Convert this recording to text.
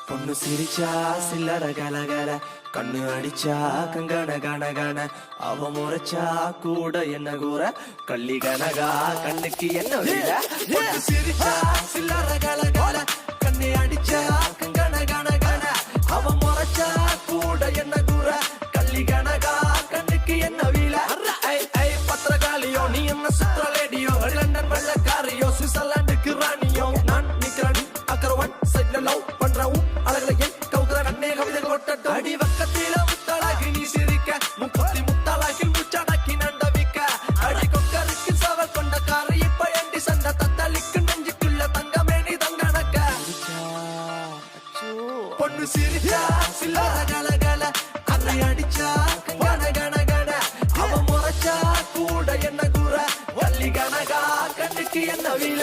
பொண்ணு சிரிச்சா சில்லற கலகல கண்ணு அடிச்சா கங்கண கணகண அவ முறைச்சா கூட என்ன கூற கள்ளி கனகா கண்ணுக்கு என்ன பொண்ணு சிரிச்சா சில்லற கலகல கண்ணு அடிச்சா கங்கண கணகண அவ முறைச்சா கூட என்ன கூற கள்ளி கனகா கண்ணுக்கு என்ன வீல பத்திரகாலியோ நீ என்ன சுற்றலேடியோ லண்டன் வெள்ளக்காரியோ சுவிட்சர்லாந்துக்கு ராணியோ நான் நிக்கிறேன் அக்கரவன் சைட்ல லவ் பண்றவும் அழகலையே கவுக்குற கண்ணே கவிதை கொட்டட்டும் அடி பக்கத்தில முத்தாளாகி நீ சிரிக்க முப்பத்தி முத்தாளாகி முச்சடக்கி நண்டவிக்க அடி கொக்கருக்கு சவல் கொண்ட காரை இப்ப எண்டி சண்ட தத்தளிக்கு நெஞ்சுக்குள்ள தங்கமே நீ தங்கணக்க பொண்ணு சிரிச்சா சில்லற கலகல அன்னை அடிச்சா கன கன கன அவ முறைச்சா கூட என்ன கூற கள்ளி கனகா கண்ணுக்கு என்ன வீல